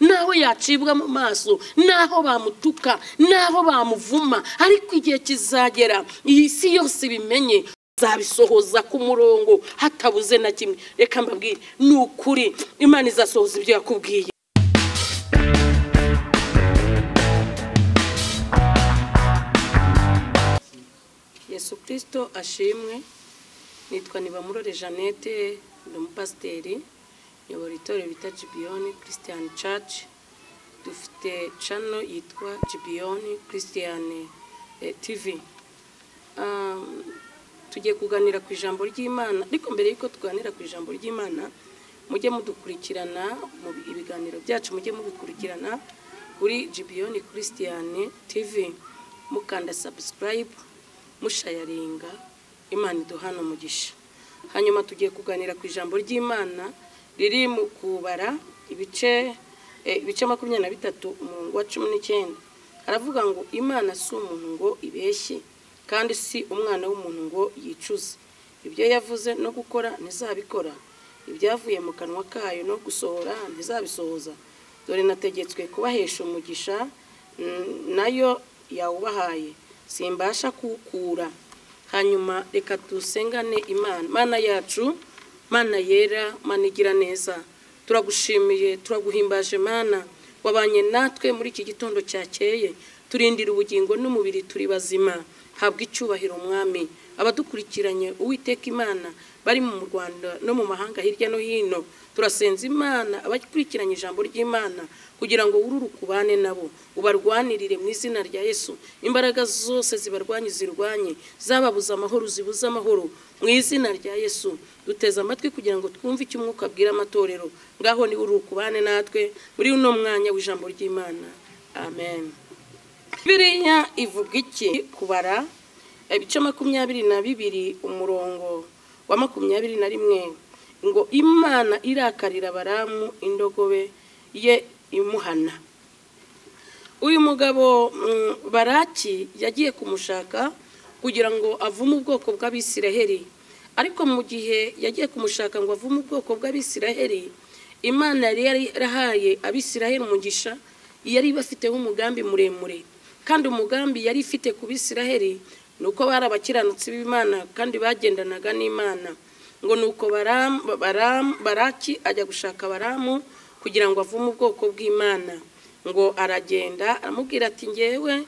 naho yacibwa mu maso, naho bamutuka, naho bamuvuma, ariko igihe kizagera iyi si yose bimenye, zabisohoza ku murongo hatabuze na kimwe. Reka mbabwire ni ukuri, Imana izasohoza ibyo yakubwiye. Yesu Kristo ashimwe. Nitwa Nibamurore Jeannette, ndi umupasiteri, nyobora itorero bita Gibeon Christian Church. Dufite channel yitwa Gibeon Christian TV. Tugiye kuganira ku ijambo ry'Imana, ariko mbere yuko tuganira ku ijambo ry'Imana, mujye mudukurikirana mu ibiganiro byacu, mujye mubikurikirana kuri Gibeon Christian TV, mukanda subscribe, mushayaringa, Imana iduhana umugisha. Hanyuma tugiye kuganira ku ijambo ry'Imana riri mu kubara ibice 23 umurongo wa 19. Aravuga ngo Imana si umuntu ngo ibeshye, kandi si umwana w'umuntu ngo yicuze. Ibyo yavuze no gukora ntizabikora, ibyavuye mu kanwa kayo no gusohora ntizabisohoza. Dore nategetswe kubahesha umugisha, nayo yawubahaye, simbasha kukura. Hanyuma reka dusengane Imana. Mana yacu, Mana yera, Mana igira neza, turagushimiye, turaguhimbaje Mana, wabanye natwe muri iki gitondo cyakeye, turindira ubugingo n'umubiri turi bazima. Habwa icyubahiro Mwami. Abadukurikiranye Uwiteka Imana bari mu Rwanda no mu mahanga hirya no hino, turasenza Imana abakurikiranye ijambo ry'Imana kugira ngo ururukubane nabo, ubarwanirire mu izina rya Yesu. Imbaraga zose zibarwanye zirwanye, zababuza amahoro zibuza amahoro mu izina rya Yesu. Duteza amatwi kugira ngo twumve icyo Umwuka abwira amatorero. Ngaho ni ururukubane natwe muri uno mwanya w'ijambo ry'Imana. Amen. Bibiliya ivuga iki? Kubara ibice 22 umurongo wa 21, ngo Imana irakarira Baramu indogobe ye imuhana. Uyu mugabo Baraki yagiye kumushaka kugira ngo avume ubwoko bw'Abisiraheli, ariko mu gihe yagiye kumushaka ngo avume ubwoko bw'Abisiraheli, Imana yari yarahaye Abisiraheli umugisha, yari bafiteho umugambi muremure, kandi umugambi yari ifite ku Bisiraheli nuko bari abakiranutsi b'Imana kandi bagendanaga n'Imana. Ngo nuko Baraki ajya gushaka Baramu kugira ngo avume ubwoko bw'Imana. Ngo aragenda aramubwira ati ngewe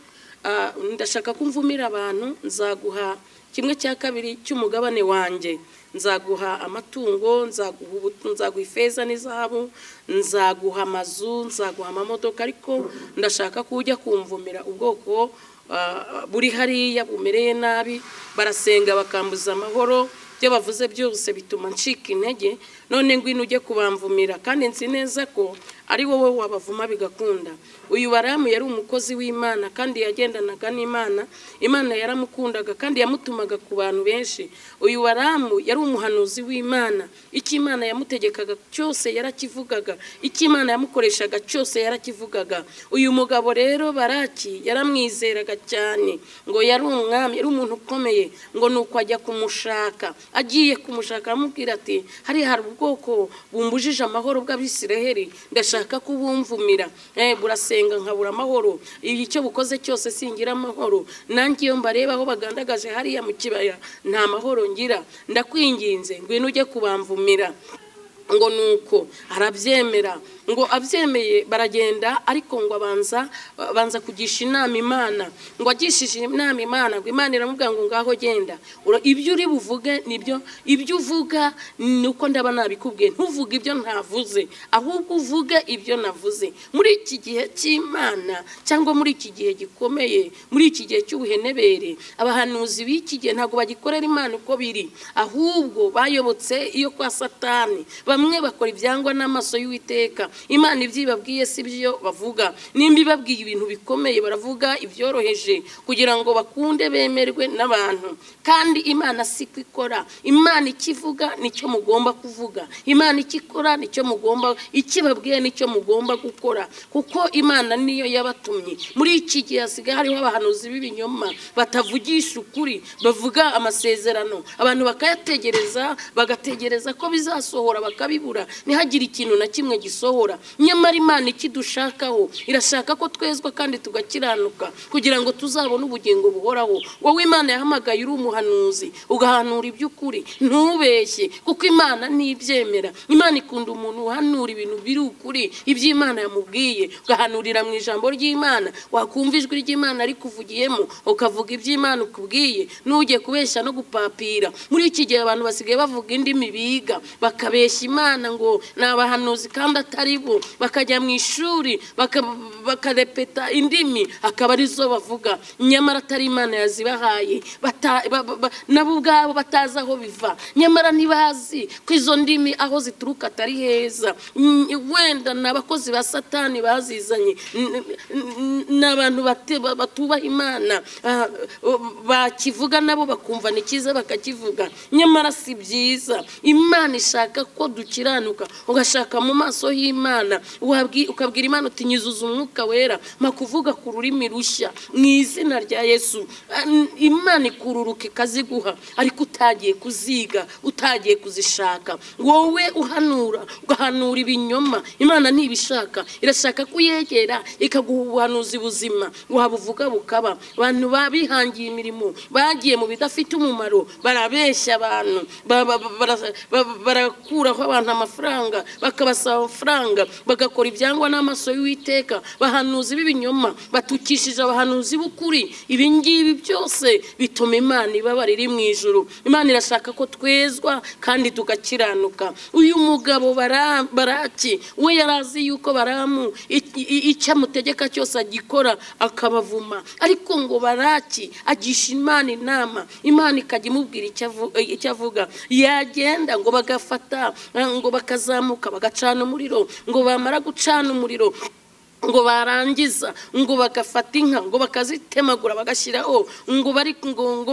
ndashaka kumvumira abantu, nzaguha 1/2 cy'umugabane wanjye, nzaguha amatungo, nzaguha ifeza n'izahabu, nzaguha amazu, nzaguha amamodoka, ariko ndashaka kujya kumvumira ubwoko buri hariya bumereye nabi, barasenga bakambuza amahoro, byo bavuze byose bituma ncika intege. None ngwino ujye kubamvumira, kandi nzi neza ko ari wowe wabavuma bigakunda. Uyu Baramu yari umukozi w'Imana kandi yagendanaga n'Imana. Imana yaramukundaga kandi yamutumaga ku bantu benshi. Uyu Baramu yari umuhanuzi w'Imana. Iki Imana yamutegekaga cyose yarakivugaga, iki Imana yamukoreshaga cyose yarakivugaga. Uyu mugabo rero Baraki yaramwizeraga cyane, ngo yari umwami, yari umuntu ukomeye. Ngo nuko ajya kumushaka, agiye kumushaka aramubwira ati hari ubwoko bumbujije amahoro bw'Abisiraheli, ndashaka kubumvumira. Burasenga nkabura amahoro, icyo bukoze cyose singira amahoro, nanjye iyo mbarebaho bagandagaje hariya mu kibaya nta mahoro ngira, ndakwinginze ngwino ujye kubamvumira. Ngo nuko arabyemera. Ngo abyemeye baragenda, ariko ngo abanza kugisha inama Imana. Ngo agishije inama Imana, ngo Imana iramubwira ngo ngaho genda, ibyo uri buvuge nibyo, ibyo uvuga nuko ndaba nabikubwiye, ntuvuge ibyo ntavuze, ahubwo uvuge ibyo navuze. Muri iki gihe cy'Imana, cyangwa muri iki gihe gikomeye, muri iki gihe cy'ubuhenebere, abahanuzi b'iki gihe ntago bagikorera Imana uko biri, ahubwo bayobotse iyo kwa Satani. Bamwe bakora ibyangwa n'amaso y'Uwiteka. Imana ibyibabwiye si byo bavuga, nimba ibabwiye ibintu bikomeye baravuga ibyoroheje kugira ngo bakunde bemerwe n'abantu. Kandi Imana si kwikora. Imana ikivuga nicyo mugomba kuvuga, Imana ikikora nicyo mugomba, ikibabwiye nicyo mugomba gukora, kuko Imana niyo yabatumye. Muri iki gihe hasigaye hariho abahanuzi b'ibinyoma batavugisha ukuri, bavuga amasezerano, abantu bakayategereza, bagategereza ko bizasohora, bikabibura ntihagire ikintu na kimwe gisohora. Nyamara Imana ikidushakaho irashaka ko twezwa kandi tugakiranuka kugira ngo tuzabone ubugingo buhoraho. Wowe Imana yahamagaye uri umuhanuzi ugahanura iby'ukuri, ntubeshye kuko Imana ntibyemera. Imana ikunda umuntu uhanura ibintu biri ukuri, iby'Imana yamubwiye, ugahanurira mu ijambo ry'Imana. Wakumva ijwi ry'Imana rikuvugiyemo ukavuga iby'Imana ukubwiye, n'ugiye kubeshya no gupapira. Muri iki gihe abantu basigaye bavuga indimi biga, bakabeshya Imana ngo ni abahanuzi kandi atari bo, bakajya mu ishuri bakarepeta indimi akaba arizo bavuga, nyamara atari Imana yazibahaye, nabo ubwabo batazi aho biva, nyamara ntibazi ko izo ndimi aho zituruka atari heza. Wenda ni abakozi ba Satani bazizanye, n'abantu batubaha Imana bakivuga nabo bakumva ni cyiza bakakivuga, nyamara si byiza. Imana ishaka ko dukiranuka, ugashaka mu maso y'Imana, ukabwira Imana uti nyuzuza umwuka wera, makuvuga ku rurimi rushya mu izina rya Yesu. Imana ikururuka ikaziguha, ariko utagiye kuziga, utagiye kuzishaka. Wowe ugahanura ibinyoma, Imana ntibishaka, irashaka kuyegera ikaguha ubuhanuzi buzima, wabuvuga bukaba. Abantu babihangiye imirimo bagiye mu bidafite umumaro, barabeshya abantu, barakuraho abantu amafaranga, bakabasaba amafaranga, bagakora ibyangwa n'amaso y'Uwiteka. Bahanuzi b'ibinyoma batukishije abahanuzi b'ukuri. Ibi ngibi byose bituma Imana ibabara iri mu ijuru. Imana irashaka ko twezwa kandi tugakiranuka. Uyu mugabo Baraki we yarazi yuko Baramu icyo amutegeka cyose agikora akabavuma, ariko ngo Baraki agisha Imana inama, Imana ikajya imubwira icyo avuga. Yagenda ngo bagafata, ngo bakazamuka bagacana umuriro, ngo bamara gucana umuriro ngo barangiza ngo bagafata inka ngo bakazitemagura bagashyiraho ngo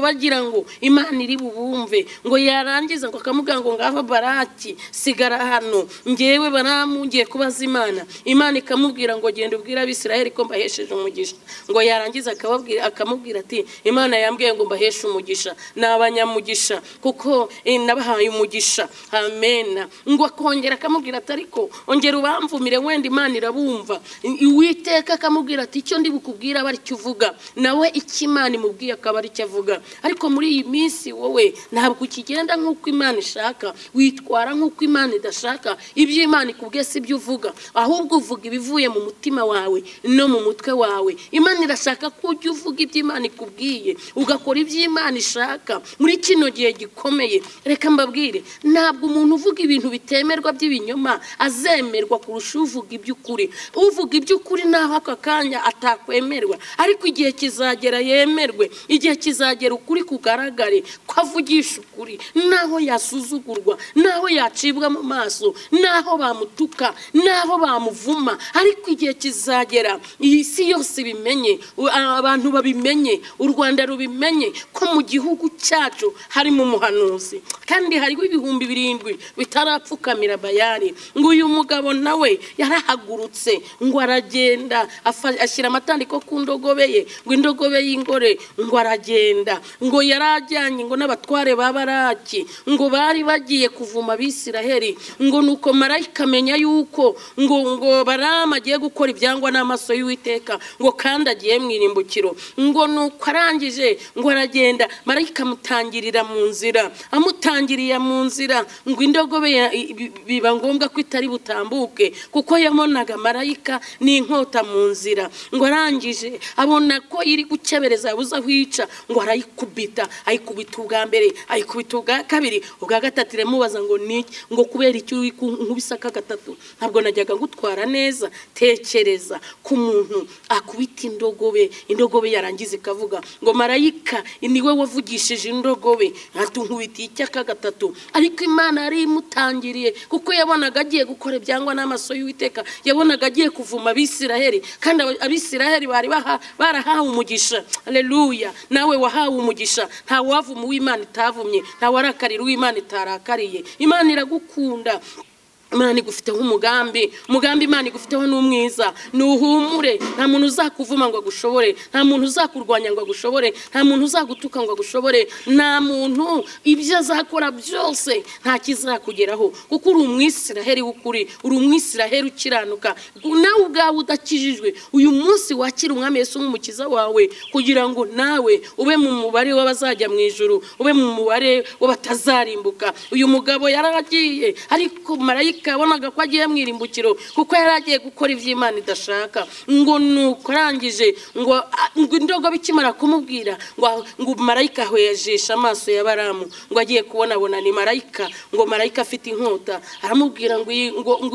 bagira ngo Imana iri bubumve. Ngo yarangiza ngo akamubwira ngo ngaho Baraki sigara hano, ngewe Baramu ngiye kubaza Imana. Imana ikamubwira ngo genda ubwira Abisirayeli ko mbahesheje umugisha. Ngo yarangiza akamubwira ati Imana yambwiye ngo mbaheshe umugisha, n'abanyamugisha kuko nabahaye umugisha. Amen. Ngo akongera akamubwira ati ariko ongera ubamvumire wenda Imana irabumva. Uwiteka akamubwira ati icyo ndi bukubwira aba aricyo uvuga, nawe icyo Imana imubwiye akaba aricyo avuga. Ariko muri iyi minsi wowe ntabwo ukigenda nk'uko Imana ishaka, witwara nk'uko Imana idashaka. Ibyo Imana ikubwiye si byo uvuga, ahubwo uvuga ibivuye mu mutima wawe no mu mutwe wawe. Imana irashaka ko ujya uvuga ibyo Imana ikubwiye, ugakora ibyo Imana ishaka. Muri kino gihe gikomeye, reka mbabwire, ntabwo umuntu uvuga ibintu bitemerwa by'ibinyoma azemerwa kurusha uvuga iby'ukuri. Uvuga iby'ukuri naho aka kanya atakwemerwa, ariko igihe kizagera yemerwe, igihe kizagera ukuri kugaragare ko avugisha ukuri, naho yasuzugurwa, naho yacibwa mu maso, naho bamutuka, naho bamuvuma. Ariko igihe kizagera iyi si yose bimenye, abantu babimenye, u Rwanda rubimenye ko mu gihugu cyacu harimo umuhanuzi, kandi hariho 7,000 bitarapfukamira Bayali. Ngo uyu mugabo nawe yarahagurutse ngo aragenda ashyira amatandiko ku ndogobe ye, ngo indogobe y'ingore, ngo aragenda. Ngo yarajyanye ngo n'abatware ba Baraki, ngo bari bagiye kuvuma Abisiraheli. Ngo nuko marayika amenya yuko ngo Baramu agiye gukora ibyangwa n'amaso y'Uwiteka, ngo kandi agiye mu irimbukiro. Ngo nuko arangije ngo aragenda, marayika amutangirira mu nzira. Amutangiriye mu nzira ngo indogobe biba ngombwa ko itari butambuke kuko yamonaga marayika n'inkota mu nzira. Ngo arangije abona ko iri gukebereza yabuze aho ica, ngo arayikubita, ayikubita ubwa mbere, ayikubita ubwa kabiri, ubwa gatatu iramubaza ngo ni ngo kubera icyo uri nkubisa ka gatatu, ntabwo najyaga gutwara neza. Tekereza ku muntu akubita indogobe yarangiza ikavuga ngo marayika niwe wavugishije indogobe, atunkubitiye icyaka gatatu. Ariko Imana yari imutangiriye kuko yabonaga agiye gukora ibyangwa n'amaso y'Uwiteka, yabonaga agiye kuvuma Abisiraheli, kandi Abisiraheli barahawe umugisha. Haleluya. Nawe wahawe umugisha, nta wavuma uw'Imana itavumye, nta warakarira uw'Imana itarakariye. Imana iragukunda. Imana igufiteho umugambi Imana igufiteho n'umwiza. Nuhumure, nta muntu uzakuvuma ngo agushobore, nta muntu uzakurwanya ngo agushobore, nta muntu uzagutuka ngo agushobore, nta muntu ibyo azakora byose nta kizakugeraho, kuko uri umwisiraheli w'ukuri, uri umwisiraheli ukiranuka. Nawe ubwawe udakijijwe, uyu munsi wakira umwami Yesu nk'umukiza wawe, kugira ngo nawe ube mu mubare w'abazajya mu ijuru, ube mu mubare w'abatazarimbuka. Uyu mugabo yaragiye, ariko marayika abonaga ko agiye mwirimbukiro, kuko yaragiye gukora ivy'Imana idashaka. Ngo nuko arangije ngo indogo bikimara kumubwira ngo marayika hwejisha amaso ya Baramu, ngo agiye kubona ni marayika, ngo marayika afite inkota. Aramubwira ngo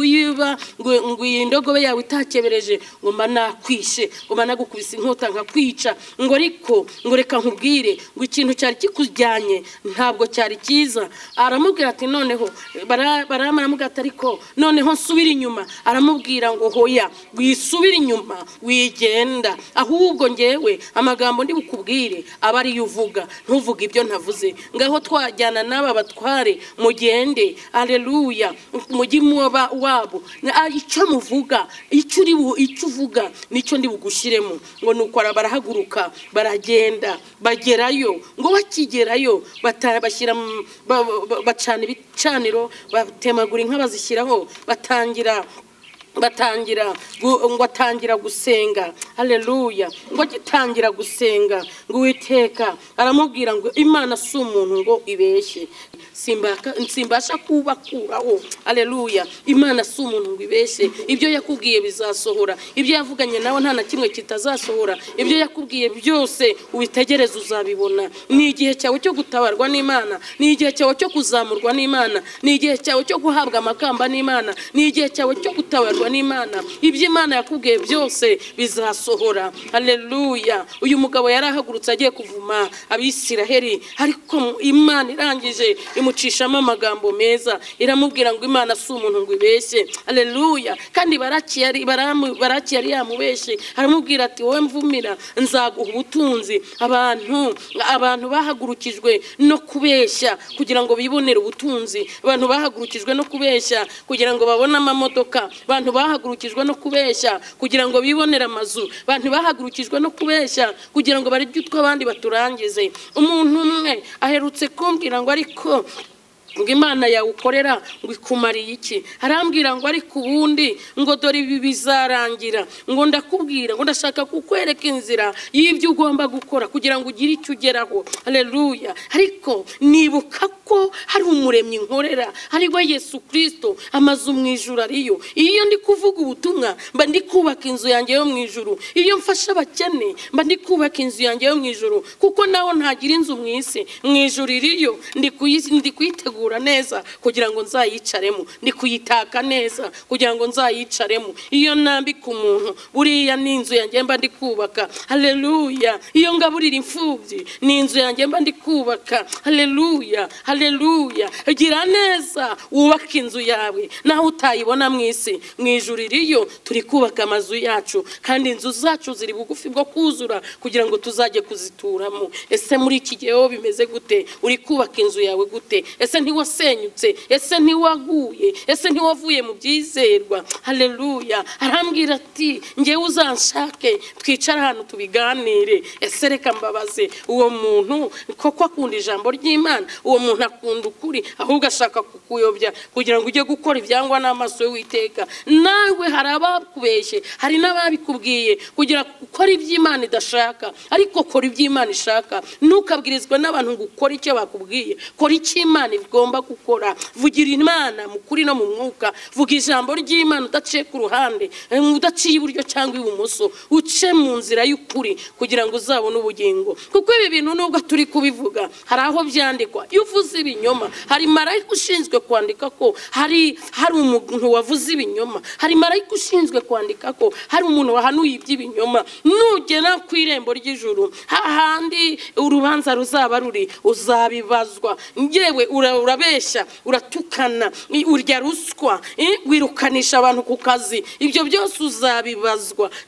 yiba ngo indogobe yawe itakebereje, ngo manakwishe, ngo managukubise inkota nkakwica. Ngo ariko ngo reka nkubwire, ngo ikintu cyari kikujyanye ntabwo cyari cyiza. Aramubwira ati noneho baramubwira ati ariko noneho nsubira inyuma. Aramubwira ngo hoya, wisubira inyuma wigenda, ahubwo ngewe amagambo ndi bukubwire aba ari uvuga, ntuvuga ibyo ntavuze. Ngaho twajyana n'aba batware mugende, aleluya, mugi muba wabo, icyo muvuga, icyo uvuga nicyo ndi bugushyiremo. Ngo nuko barahaguruka baragenda bagerayo. Ngo bakigerayo bashyira bacana ibicaniro, batemagura inka bazishyiraho, batangira gusenga. Haleluya. Ngo gitangira gusenga, ngo Uwiteka aramubwira ngo Imana si umuntu ngo ibeshye, simbasha kubakuraho. Haleluya. Imana si umuntu ngo ibeshye, ibyo yakubwiye bizasohora, ibyo yavuganye nawe nta na kimwe kitazasohora. Ibyo yakubwiye byose ubitegereza uzabibona. Ni igihe cyawe cyo gutabarwa n'Imana, ni igihe cyawe cyo kuzamurwa n'Imana, ni igihe cyawe cyo guhabwa amakamba n'Imana, ni igihe cyawe cyo gutabarwa n'Imana. Ibyo Imana yakubwiye byose bizasohora. Haleluya. Uyu mugabo yarahagurutse agiye kuvuma Abisiraheli, ariko Imana irangije imucishamo amagambo meza, iramubwira ngo Imana si umuntu ngo ibeshye. Haleluya. Kandi Baraki yari yamubeshye, aramubwira ati wowe mvumira nzaguha ubutunzi. Abantu bahagurukijwe no kubeshya kugira ngo bibonere ubutunzi, abantu bahagurukijwe no kubeshya kugira ngo babone amamodoka, abantu bahagurukijwe no kubeshya kugira ngo bibonere amazu, abantu bahagurukijwe no kubeshya kugira ngo barye utwo abandi baturangize. Umuntu umwe aherutse kumbwira ngo ariko ngo Imana yawukorera ngo ikumariye iki? Arambwira ngo ariko ubundi ngo dore ibi bizarangira, ngo ndakubwira ngo ndashaka kukwereka inzira y'ibyo ugomba gukora kugira ngo ugire icyo ugeraho. Haleluya. Ariko nibuka ko hari umuremyi nkorera, ari we Yesu Kristo, amazu mu ijuru ariyo. Iyo ndi kuvuga ubutumwa mba ndi kubaka inzu yanjye yo mu ijuru, iyo mfasha abakene mba ndi kubaka inzu yanjye yo mu ijuru, kuko naho ntagira inzu mu isi, mu ijuru iriyo. Ndi kuyitegura neza kugira ngo nzayicaremo, ndi kuyitaka neza kugira ngo nzayicaremo. Iyo nambika umuntu, buriya ni inzu yanjye mba ndi kubaka. Haleluya. Iyo ngaburira imfubyi, ni inzu yanjye mba ndi kubaka. Haleluya. Haleluya. Gira neza wubaka inzu yawe, naho utayibona mu isi, mu ijuru iriyo. Turi kubaka amazu yacu, kandi inzu zacu ziri bugufi bwo kuzura kugira ngo tuzajye kuzituramo. Ese muri iki gihe ho bimeze gute? Uri kubaka inzu yawe gute? Ese ntiwasenyutse? Ese ntiwaguye? Ese ntiwavuye mu byizerwa? Haleluya. Arambwira ati ngewe uzanshake twicara hano tubiganire. Ese reka mbabaze, uwo muntu koko akunda ijambo ry'Imana? Uwo muntu akunda ukuri, ahubwo ashaka kukuyobya kugira ngo ujye gukora ibyangwa n'amaso y'Uwiteka? Nawe hari abakubeshye, hari n'ababikubwiye kugira gukora iby'Imana idashaka, ariko kora iby'Imana ishaka. Ntukabwirizwe n'abantu ngo ukore icyo bakubwiye, kora icyo Imana igomba gukora. Vugira Imana mu kuri no mu mwuka, vuga ijambo ry'Imana udaciye ku ruhande, udaciye iburyo cyangwa ibumoso, uce mu nzira y'ukuri kugira ngo uzabone ubugingo. Kuko ibi bintu nubwo turi kubivuga, hari aho byandikwa. Iyo uvuze ibinyoma, hari marayika ushinzwe kwandika ko hari umuntu wavuze ibinyoma, hari marayika ushinzwe kwandika ko hari umuntu wahanuye iby'ibinyoma. Nugera ku irembo ry'ijuru, hahandi urubanza ruzaba ruri, uzabibazwa. Ngewe urabeshya, uratukana, urya ruswa, wirukanisha abantu ku kazi, ibyo byose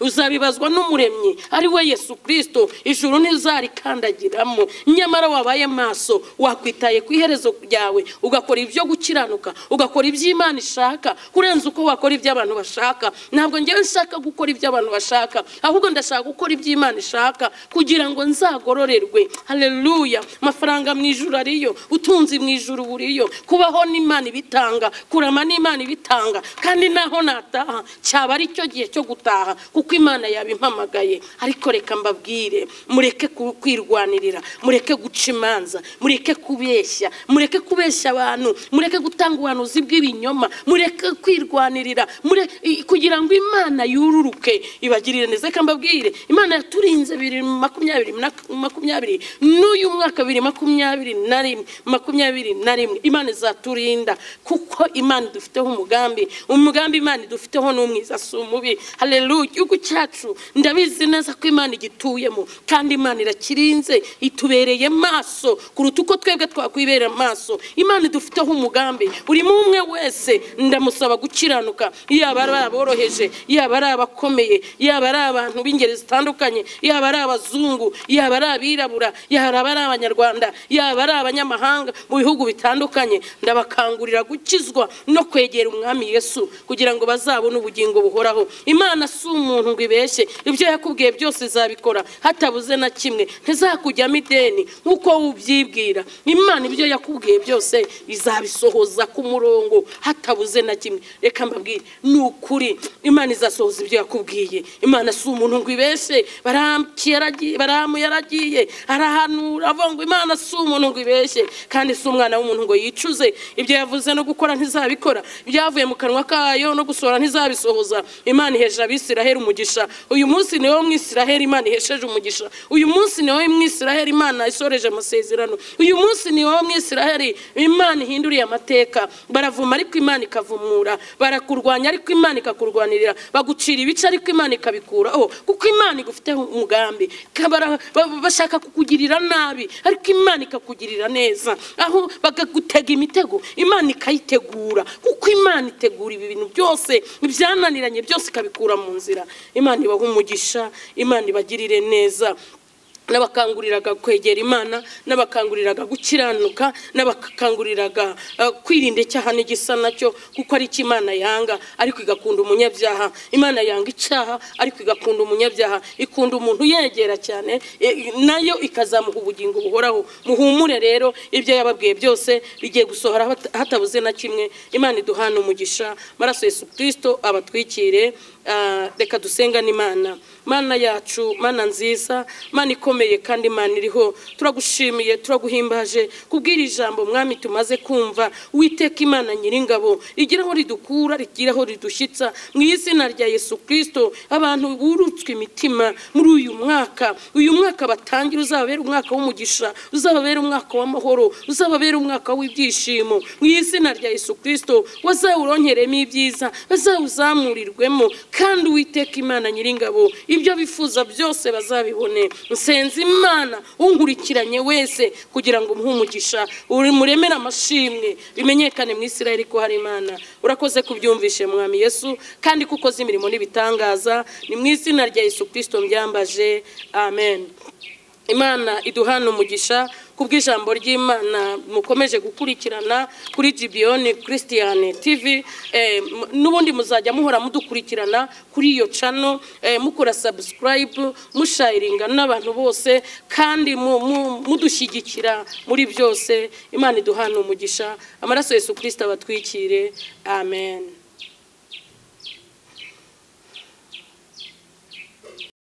uzabibazwa n'umuremyi ari we Yesu Kristo. Ijuru ntizarikandagiramo. Nyamara wabaye maso, wakwitaye ku iherezo ryawe ugakora ibyo gukiranuka, ugakora ibyo Imana ishaka kurenza uko wakora ibyo abantu bashaka. Ntabwo ngewe nshaka gukora ibyo abantu bashaka, ahubwo ndashaka gukora ibyo Imana ishaka kugira ngo nzagororerwe. Haleluya. Amafaranga mu ijuru ariyo, utunzi mu ijuru buriyo, kubaho n'Imana ibitanga, kurama n'Imana ibitanga, kandi naho nataha cyaba ari cyo gihe cyo gutaha kuko Imana yabimpamagaye. Ariko reka mbabwire, mureke kwirwanirira, mureke guca imanza, mureke kubeshya, mureke kubeshya abantu, mureke gutanga ubuhanuzi bw'ibinyoma, mureke kwirwanirira kugira ngo Imana yururuke ibagirire neza. Reka mbabwire, Imana yaturinze 2020 n'uyu mwaka 2021 Imana izaturinda kuko Imana dufiteho umugambi Imana dufiteho n'umwiza sumubi. Haleluya. Igihugu cyacu ndabizi neza ko Imana igituyemo, kandi Imana irakirinze, itubereye maso kuruta uko twebwe twakwibera maso. Imana dufiteho umugambi. Buri umwe wese ndamusaba gukiranuka, yaba ari aboroheje, yaba ari abakomeye, yaba ari abantu b'ingeri zitandukanye, yaba ari abazungu, yaba ari abirabura, yaba ari abanyarwanda, yaba ari abanyamahanga mu bihugu bitandukanye. Ndabakangurira gukizwa no kwegera umwami Yesu kugira ngo bazabone ubugingo buhoraho. Imana si umuntu ngo ibeshye, ibyo yakubwiye byose izabikora hatabuze na kimwe, ntizakujyamo ideni nkuko ubyibwira. Imana ibyo yakubwiye byose izabisohoza ku murongo hatabuze na kimwe. Reka mbabwire, ni ukuri Imana izasohoza ibyo yakubwiye. Imana si umuntu ngo ibeshye. Baramu yaragiye arahanura avuga ngo Imana si umuntu ngo ibeshye, kandi si umwana w'umuntu ngo yicuze. Ibyo yavuze no gukora ntizabikora, ibyavuye mu kanwa kayo no gusohora ntizabisohoza. Imana iheje Abisiraheli umugisha. Uyu munsi niwo mu Isiraheli Imana ihesheje umugisha. Uyu munsi niwo mu Isiraheli Imana isoreje amasezerano. Uyu munsi niwo mu Isiraheli Imana ihinduriye amateka. Baravuma ariko Imana ikavumura, barakurwanya ariko Imana ikakurwanirira, bagucira ibice ariko Imana ikabikuraho kuko Imana igufiteho umugambi. Bashaka kukugirira nabi ariko Imana ikakugirira neza, aho bagagutega imitego Imana ikayitegura kuko Imana itegura ibi bintu byose ibyananiranye byose ikabikura mu nzira. Imana ibaha umugisha, Imana ibagirire neza. Nabakanguriraga kwegera Imana, nabakanguriraga gukiranuka, nabakanguriraga kwirinda icyaha n'igisa nacyo kuko ari cyo Imana yanga ariko igakunda umunyabyaha. Imana yanga icyaha ariko igakunda umunyabyaha, ikunda umuntu yegera cyane, nayo ikazamuha ubugingo buhoraho. Muhumure rero, ibyo yababwiye byose bigiye gusohora hatabuze na kimwe. Imana iduhana umugisha, maraso Yesu Kristo abatwikire. Reka dusenga n'Imana. Mana yacu, Mana nziza, Mana ikomeye kandi Imana iriho, turagushimiye, turaguhimbaje kubwira ijambo Mwami tumaze kumva. Uwiteka Imana nyiringabo, rigiraho ridukura, rigiraho ridushyitsa mu izina rya Yesu Kristo. Abantu burutswe imitima muri uyu mwaka batangira uzababera umwaka w'umugisha, uzababera umwaka w'amahoro, uzababera umwaka w'ibyishimo mu izina rya Yesu Kristo. Wazawuronkeremo ibyiza, bazawuzamurirwemo, kandi Uwiteka Imana nyiringabo ibyo bifuza byose bazabibone. Nsenze Imana unkurikiranye wese kugira ngo umuhe umugisha, uri muremera amashimwe, bimenyekane mu Isiraheli ko hari Imana. Urakoze kubyumvishe Mwami Yesu, kandi kuko imirimo n'ibitangaza, ni mu izina rya Yesu Kristo mbyambaje, amen. Imana iduhana umugisha kubw'ijambo ry'Imana mukomeje gukurikirana kuri GBON Christian TV. Nubundi muzajya muhora mudukurikirana kuri iyo channel, mukora subscribe, musharinga n'abantu bose, kandi mudushyigikira muri byose. Imana iduhana umugisha, amaraso Yesu Kristo abatwikire, amen.